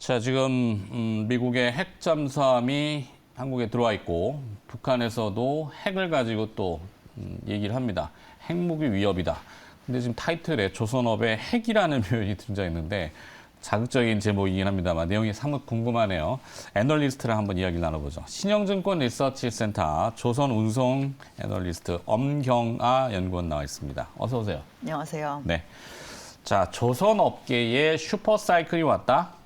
자, 지금 미국의 핵 잠수함이 한국에 들어와 있고 북한에서도 핵을 가지고 또 얘기를 합니다. 핵무기 위협이다. 근데 지금 타이틀에 조선업의 핵이라는 표현이 등장했는데 자극적인 제목이긴 합니다만 내용이 사뭇 궁금하네요. 애널리스트랑 한번 이야기를 나눠보죠. 신영증권 리서치센터 조선운송 애널리스트 엄경아 연구원 나와 있습니다. 어서 오세요. 안녕하세요. 네. 자, 조선업계에 슈퍼사이클이 왔다.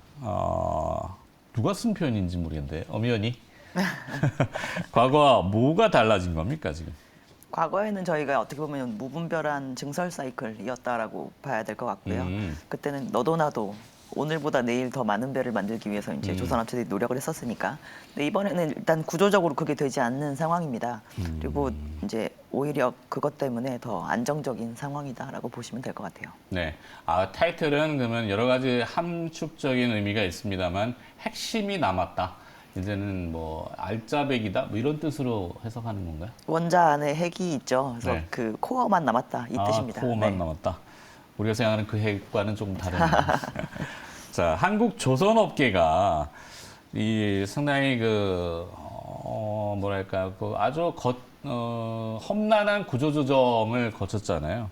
누가 쓴 표현인지 모르겠는데 엄연히 과거와 뭐가 달라진 겁니까 지금? 과거에는 저희가 어떻게 보면 무분별한 증설 사이클이었다라고 봐야 될 것 같고요. 그때는 너도 나도 오늘보다 내일 더 많은 배를 만들기 위해서 이제 조선업체들이 노력을 했었으니까. 근데 이번에는 일단 구조적으로 그게 되지 않는 상황입니다. 그리고 이제 오히려 그것 때문에 더 안정적인 상황이다라고 보시면 될 것 같아요. 네. 타이틀은 그러면 여러 가지 함축적인 의미가 있습니다만 핵심이 남았다. 이제는 뭐 알짜배기다 뭐 이런 뜻으로 해석하는 건가요? 원자 안에 핵이 있죠. 그래서 네. 그 코어만 남았다 이 뜻입니다. 코어만 네. 남았다. 우리가 생각하는 그 핵과는 조금 다르네요. 자, 한국 조선업계가 이 상당히 뭐랄까 아주 험난한 구조조정을 거쳤잖아요.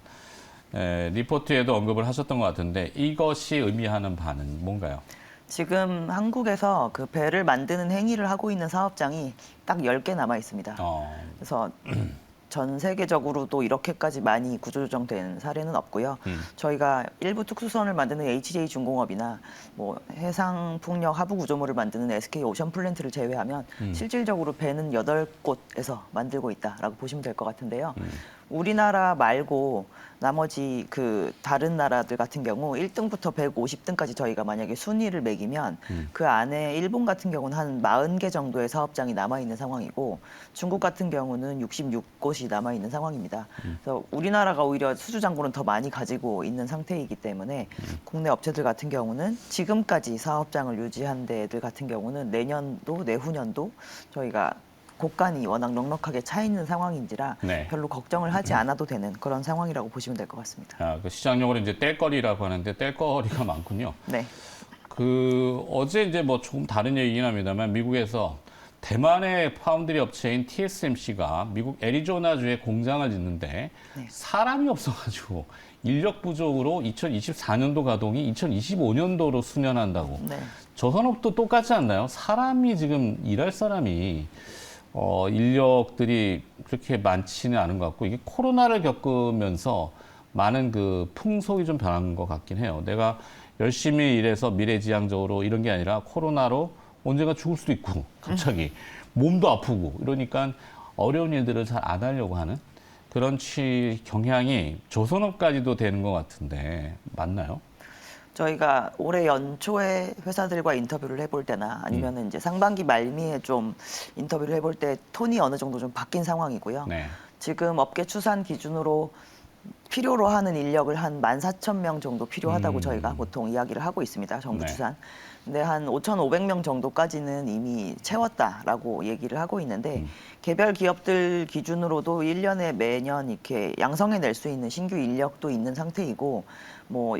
리포트에도 언급을 하셨던 것 같은데 이것이 의미하는 바는 뭔가요? 지금 한국에서 그 배를 만드는 행위를 하고 있는 사업장이 딱 10개 남아 있습니다. 그래서 전 세계적으로도 이렇게까지 많이 구조조정된 사례는 없고요. 저희가 일부 특수선을 만드는 HJ중공업이나 뭐 해상풍력 하부 구조물을 만드는 SK 오션플랜트를 제외하면 실질적으로 배는 8곳에서 만들고 있다라고 보시면 될 것 같은데요. 우리나라 말고 나머지 그 다른 나라들 같은 경우 1등부터 150등까지 저희가 만약에 순위를 매기면 그 안에 일본 같은 경우는 한 40개 정도의 사업장이 남아있는 상황이고 중국 같은 경우는 66곳이 남아있는 상황입니다. 그래서 우리나라가 오히려 수주장고는 더 많이 가지고 있는 상태이기 때문에 국내 업체들 같은 경우는 지금까지 사업장을 유지한 데들 같은 경우는 내년도, 내후년도 저희가 곳간이 워낙 넉넉하게 차 있는 상황인지라 네. 별로 걱정을 하지 않아도 되는 그런 상황이라고 보시면 될 것 같습니다. 그 시장용어로 이제 뗄거리라고 하는데 뗄거리가 많군요. 네. 어제 이제 뭐 조금 다른 얘기긴 합니다만 미국에서 대만의 파운드리 업체인 TSMC가 미국 애리조나주에 공장을 짓는데 네. 사람이 없어가지고 인력 부족으로 2024년도 가동이 2025년도로 수년한다고. 네. 조선업도 똑같지 않나요? 사람이 지금 일할 사람이 인력들이 그렇게 많지는 않은 것 같고 이게 코로나를 겪으면서 많은 그 풍속이 좀 변한 것 같긴 해요. 내가 열심히 일해서 미래지향적으로 이런 게 아니라 코로나로 언젠가 죽을 수도 있고 갑자기 몸도 아프고 이러니까 어려운 일들을 잘 안 하려고 하는 그런 경향이 조선업까지도 되는 것 같은데 맞나요? 저희가 올해 연초에 회사들과 인터뷰를 해볼 때나 아니면 이제 상반기 말미에 좀 인터뷰를 해볼 때 톤이 어느 정도 좀 바뀐 상황이고요. 네. 지금 업계 추산 기준으로 필요로 하는 인력을 한 14,000명 정도 필요하다고 저희가 보통 이야기를 하고 있습니다. 정부 네. 추산. 근데 한 5,500명 정도까지는 이미 채웠다라고 얘기를 하고 있는데 개별 기업들 기준으로도 1년에 매년 이렇게 양성해낼 수 있는 신규 인력도 있는 상태이고 뭐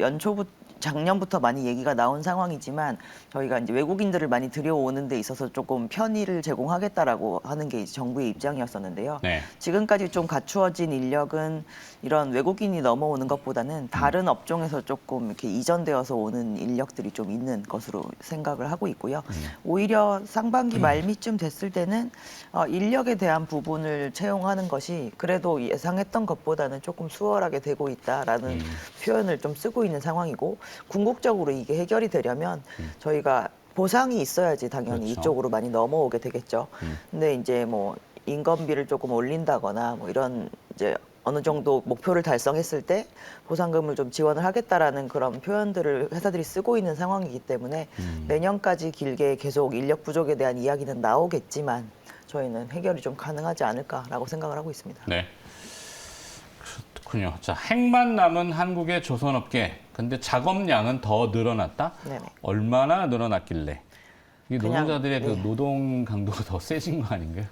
작년부터 많이 얘기가 나온 상황이지만 저희가 이제 외국인들을 많이 들여오는 데 있어서 조금 편의를 제공하겠다라고 하는 게 이제 정부의 입장이었었는데요. 네. 지금까지 좀 갖추어진 인력은 이런 외국인이 넘어오는 것보다는 다른 업종에서 조금 이렇게 이전되어서 오는 인력들이 좀 있는 것으로 생각을 하고 있고요. 오히려 상반기 말미쯤 됐을 때는 인력에 대한 부분을 채용하는 것이 그래도 예상했던 것보다는 조금 수월하게 되고 있다라는 표현을 좀 쓰고 있는 상황이고 궁극적으로 이게 해결이 되려면 저희가 보상이 있어야지 당연히 그렇죠. 이쪽으로 많이 넘어오게 되겠죠. 근데 이제 뭐 인건비를 조금 올린다거나 뭐 이런 이제 어느 정도 목표를 달성했을 때 보상금을 좀 지원을 하겠다라는 그런 표현들을 회사들이 쓰고 있는 상황이기 때문에 내년까지 길게 계속 인력 부족에 대한 이야기는 나오겠지만 저희는 해결이 좀 가능하지 않을까라고 생각을 하고 있습니다. 네. 그렇군요. 자, 핵만 남은 한국의 조선업계. 근데 작업량은 더 늘어났다? 네네. 얼마나 늘어났길래? 이게 그냥, 노동자들의 그 네. 노동 강도가 더 세진 거 아닌가요?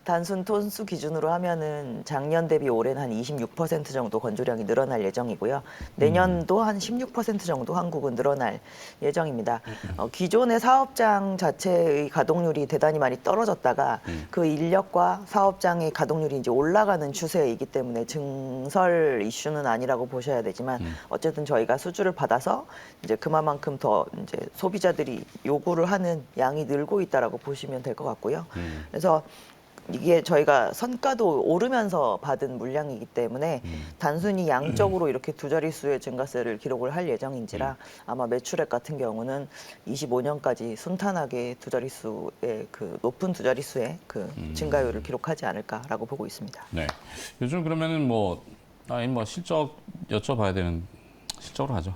단순 톤수 기준으로 하면은 작년 대비 올해는 한 26% 정도 건조량이 늘어날 예정이고요. 내년도 한 16% 정도 한국은 늘어날 예정입니다. 기존의 사업장 자체의 가동률이 대단히 많이 떨어졌다가 그 인력과 사업장의 가동률이 이제 올라가는 추세이기 때문에 증설 이슈는 아니라고 보셔야 되지만 어쨌든 저희가 수주를 받아서 이제 그만큼 더 이제 소비자들이 요구를 하는 양이 늘고 있다라고 보시면 될 것 같고요. 그래서 이게 저희가 선가도 오르면서 받은 물량이기 때문에 단순히 양적으로 이렇게 두 자릿수의 증가세를 기록을 할 예정인지라 아마 매출액 같은 경우는 25년까지 순탄하게 두 자릿수의 그 높은 두 자릿수의 그 증가율을 기록하지 않을까라고 보고 있습니다. 네. 요즘 그러면은 뭐 실적 여쭤봐야 되는 실적으로 하죠.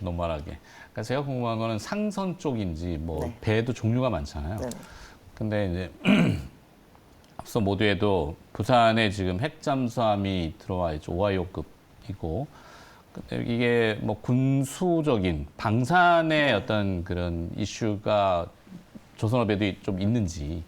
노멀하게. 그러니까 제가 궁금한 거는 상선 쪽인지 뭐 네. 배도 종류가 많잖아요. 네. 근데 이제 앞서 모두에도 부산에 지금 핵 잠수함이 들어와 있죠. 오하이오급이고. 근데 이게 뭐 군수적인 방산의 어떤 그런 이슈가 조선업에도 좀 있는지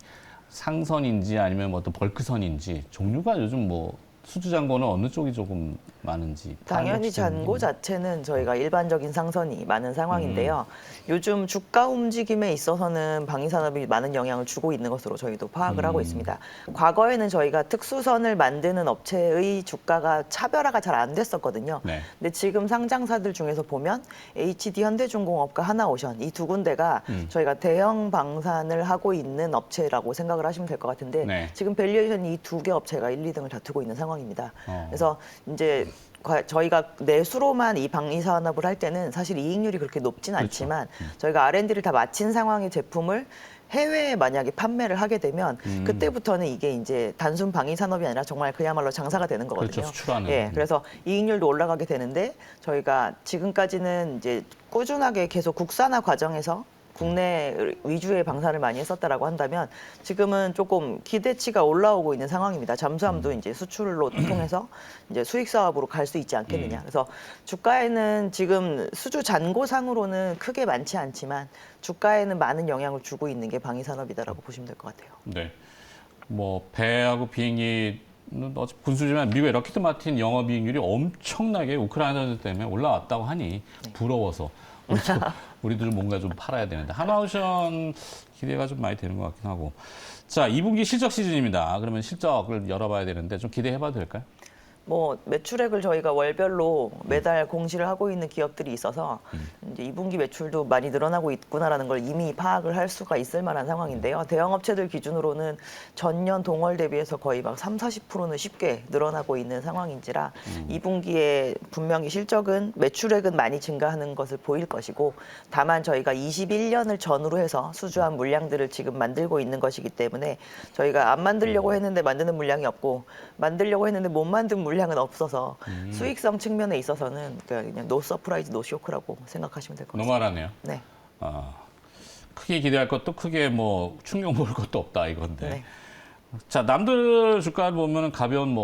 상선인지 아니면 뭐 어떤 벌크선인지 종류가 요즘 뭐 수주 잔고는 어느 쪽이 조금 많은지 당연히 잔고 자체는 저희가 일반적인 상선이 많은 상황인데요. 요즘 주가 움직임에 있어서는 방위산업이 많은 영향을 주고 있는 것으로 저희도 파악을 하고 있습니다. 과거에는 저희가 특수선을 만드는 업체의 주가가 차별화가 잘 안 됐었거든요. 네. 근데 지금 상장사들 중에서 보면 HD 현대중공업과 하나오션 이 두 군데가 저희가 대형 방산을 하고 있는 업체라고 생각을 하시면 될 것 같은데 네. 지금 밸류에이션이 이 두 개 업체가 1, 2등을 다투고 있는 상황입니다. 그래서 이제 저희가 내수로만 이 방위 산업을 할 때는 사실 이익률이 그렇게 높진 그렇죠. 않지만 저희가 R&D를 다 마친 상황의 제품을 해외에 만약에 판매를 하게 되면 그때부터는 이게 이제 단순 방위 산업이 아니라 정말 그야말로 장사가 되는 거거든요. 그렇죠. 수출하는. 예, 그래서 이익률도 올라가게 되는데 저희가 지금까지는 이제 꾸준하게 계속 국산화 과정에서 국내 위주의 방산을 많이 했었다라고 한다면 지금은 조금 기대치가 올라오고 있는 상황입니다. 잠수함도 이제 수출로 통해서 이제 수익 사업으로 갈 수 있지 않겠느냐. 그래서 주가에는 지금 수주 잔고상으로는 크게 많지 않지만 주가에는 많은 영향을 주고 있는 게 방위 산업이다라고 보시면 될 것 같아요. 네. 뭐 배하고 비행기는 어차피 군수지만 미국의 럭키드 마틴 영업이익률이 엄청나게 우크라이나 전쟁 때문에 올라왔다고 하니 부러워서 우리도 뭔가 좀 팔아야 되는데 하나오션 기대가 좀 많이 되는 것 같긴 하고. 자, 2분기 실적 시즌입니다. 그러면 실적을 열어봐야 되는데 좀 기대해봐도 될까요? 뭐 매출액을 저희가 월별로 매달 공시를 하고 있는 기업들이 있어서 이제 2분기 매출도 많이 늘어나고 있구나라는 걸 이미 파악을 할 수가 있을 만한 상황인데요. 대형 업체들 기준으로는 전년 동월 대비해서 거의 막 30~40%는 쉽게 늘어나고 있는 상황인지라 2분기에 분명히 실적은 매출액은 많이 증가하는 것을 보일 것이고 다만 저희가 21년을 전후로 해서 수주한 물량들을 지금 만들고 있는 것이기 때문에 저희가 안 만들려고 했는데 만드는 물량이 없고 만들려고 했는데 못 만든 물량은 없어서 수익성 측면에 있어서는 그냥 노 서프라이즈 노 쇼크라고 생각하시면 될 것 같습니다. 노멀하네요. 네. 크게 기대할 것도 크게 뭐 충격 먹을 것도 없다 이건데. 네. 자, 남들 주가를 보면은 가벼운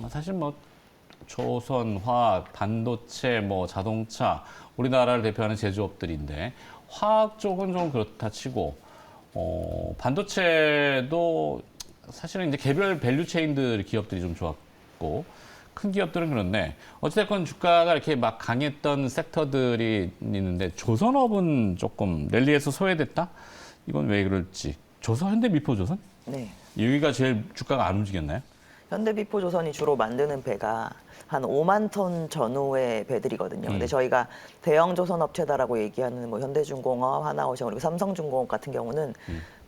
사실 조선, 화학, 반도체, 자동차, 우리나라를 대표하는 제조업들인데 화학 쪽은 좀 그렇다 치고 반도체도 사실은 이제 개별 밸류 체인들 기업들이 좀 좋았고 큰 기업들은 그런데 어찌됐건 주가가 이렇게 막 강했던 섹터들이 있는데 조선업은 조금 랠리에서 소외됐다? 이건 왜 그럴지. 현대미포조선? 네. 여기가 제일 주가가 안 움직였나요? 현대비포조선이 주로 만드는 배가 한 5만 톤 전후의 배들이거든요. 근데 저희가 대형 조선 업체다라고 얘기하는 현대중공업, 하나오션 그리고 삼성중공업 같은 경우는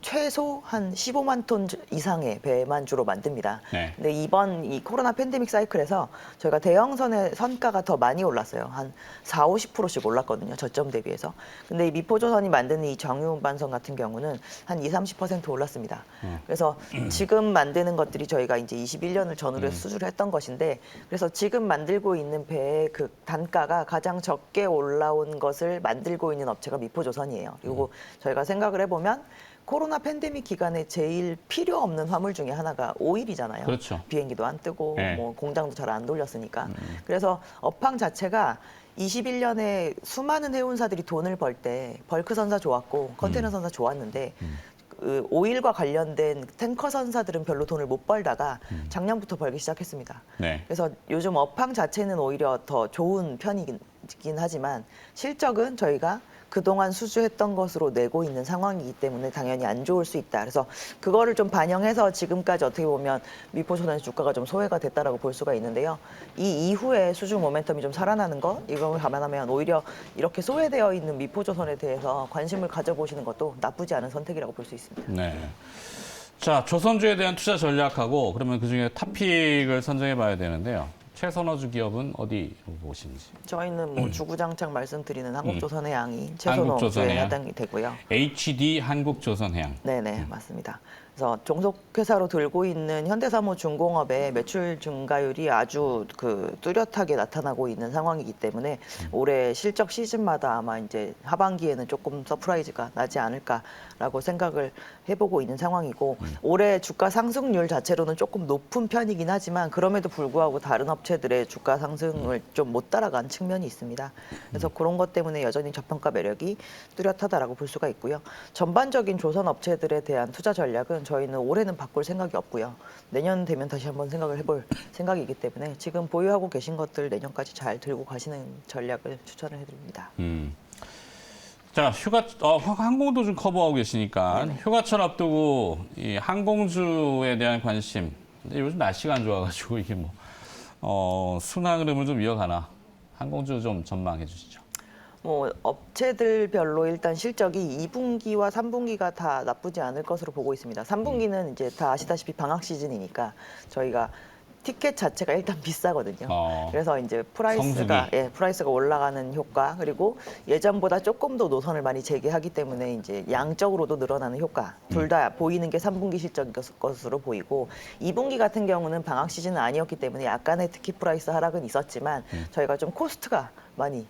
최소 한 15만 톤 이상의 배만 주로 만듭니다. 네. 근데 이번 이 코로나 팬데믹 사이클에서 저희가 대형선의 선가가 더 많이 올랐어요. 한 40~50%씩 올랐거든요. 저점 대비해서. 근데 이 미포조선이 만드는 이 정유운반선 같은 경우는 한 20~30% 올랐습니다. 그래서 지금 만드는 것들이 저희가 이제 21년을 전후로 해서 수주를 했던 것인데 그래서 지금 만들고 있는 배의 그 단가가 가장 적게 올라온 것을 만들고 있는 업체가 미포조선이에요. 그리고 저희가 생각을 해보면 코로나 팬데믹 기간에 제일 필요 없는 화물 중에 하나가 오일이잖아요. 그렇죠. 비행기도 안 뜨고 네. 뭐 공장도 잘 안 돌렸으니까. 그래서 업황 자체가 21년에 수많은 해운사들이 돈을 벌 때 벌크 선사 좋았고 컨테이너 선사 좋았는데 그 오일과 관련된 탱커 선사들은 별로 돈을 못 벌다가 작년부터 벌기 시작했습니다. 네. 그래서 요즘 업황 자체는 오히려 더 좋은 편이긴 하지만 실적은 저희가 그동안 수주했던 것으로 내고 있는 상황이기 때문에 당연히 안 좋을 수 있다. 그래서 그거를 좀 반영해서 지금까지 어떻게 보면 미포조선의 주가가 좀 소외가 됐다라고 볼 수가 있는데요. 이 이후에 수주 모멘텀이 좀 살아나는 거 이걸 감안하면 오히려 이렇게 소외되어 있는 미포조선에 대해서 관심을 가져보시는 것도 나쁘지 않은 선택이라고 볼 수 있습니다. 네. 자, 조선주에 대한 투자 전략하고 그러면 그중에 탑픽을 선정해 봐야 되는데요. 최선호주 기업은 어디로 보시는지. 저희는 뭐 주구장창 말씀드리는 한국조선해양이 최선호주에 한국조선해양. 해당이 되고요. HD 한국조선해양. 네네, 맞습니다. 그래서 종속회사로 들고 있는 현대사무중공업의 매출 증가율이 아주 뚜렷하게 나타나고 있는 상황이기 때문에 올해 실적 시즌마다 아마 이제 하반기에는 조금 서프라이즈가 나지 않을까라고 생각을 해보고 있는 상황이고 올해 주가 상승률 자체로는 조금 높은 편이긴 하지만 그럼에도 불구하고 다른 업체들의 주가 상승을 좀 못 따라간 측면이 있습니다. 그래서 그런 것 때문에 여전히 저평가 매력이 뚜렷하다라고 볼 수가 있고요. 전반적인 조선 업체들에 대한 투자 전략은 저희는 올해는 바꿀 생각이 없고요. 내년 되면 다시 한번 생각을 해볼 생각이기 때문에 지금 보유하고 계신 것들 내년까지 잘 들고 가시는 전략을 추천을 해드립니다. 자, 항공도 좀 커버하고 계시니까 휴가철 앞두고 이 항공주에 대한 관심. 근데 요즘 날씨가 안 좋아가지고 이게 순환 흐름을 좀 이어가나. 항공주 좀 전망해 주시죠. 뭐 업체들별로 일단 실적이 2분기와 3분기가 다 나쁘지 않을 것으로 보고 있습니다. 3분기는 이제 다 아시다시피 방학 시즌이니까 저희가 티켓 자체가 일단 비싸거든요. 그래서 이제 프라이스가 올라가는 효과 그리고 예전보다 조금 더 노선을 많이 재개하기 때문에 이제 양적으로도 늘어나는 효과 둘 다 보이는 게 3분기 실적인 것으로 보이고 2분기 같은 경우는 방학 시즌은 아니었기 때문에 약간의 티켓 프라이스 하락은 있었지만 저희가 좀 코스트가 많이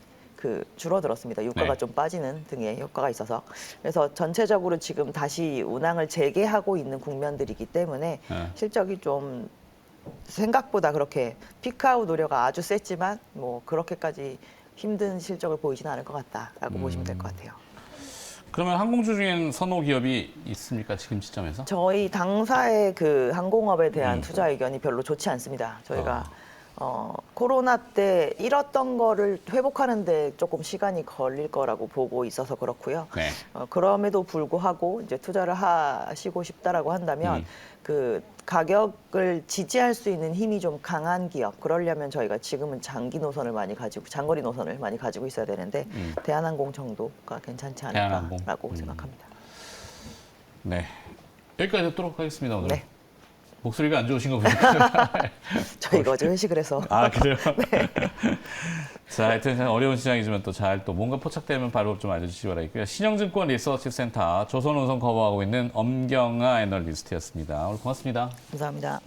줄어들었습니다. 유가가 네. 좀 빠지는 등의 효과가 있어서 그래서 전체적으로 지금 다시 운항을 재개하고 있는 국면들이기 때문에 실적이 좀 생각보다 그렇게 피크아웃 우려가 아주 셌지만 뭐 그렇게까지 힘든 실적을 보이지는 않을 것 같다라고 보시면 될 것 같아요. 그러면 항공주 중에는 선호 기업이 있습니까? 지금 시점에서? 저희 당사의 항공업에 대한 투자 의견이 별로 좋지 않습니다. 저희가 코로나 때 잃었던 거를 회복하는데 조금 시간이 걸릴 거라고 보고 있어서 그렇고요. 네. 그럼에도 불구하고 이제 투자를 하시고 싶다라고 한다면 가격을 지지할 수 있는 힘이 좀 강한 기업. 그러려면 저희가 지금은 장거리 노선을 많이 가지고 있어야 되는데 대한항공 정도가 괜찮지 않을까라고 생각합니다. 네. 여기까지 듣도록 하겠습니다, 오늘. 네. 목소리가 안 좋으신 거 보니까. 저희가 어제 회식을 해서. 아, 그래요? 네. 자, 하여튼 어려운 시장이지만 또 잘 또 뭔가 포착되면 바로 좀 알려주시기 바라겠고요. 신영증권 리서치 센터 조선운송 커버하고 있는 엄경아 애널리스트였습니다. 오늘 고맙습니다. 감사합니다.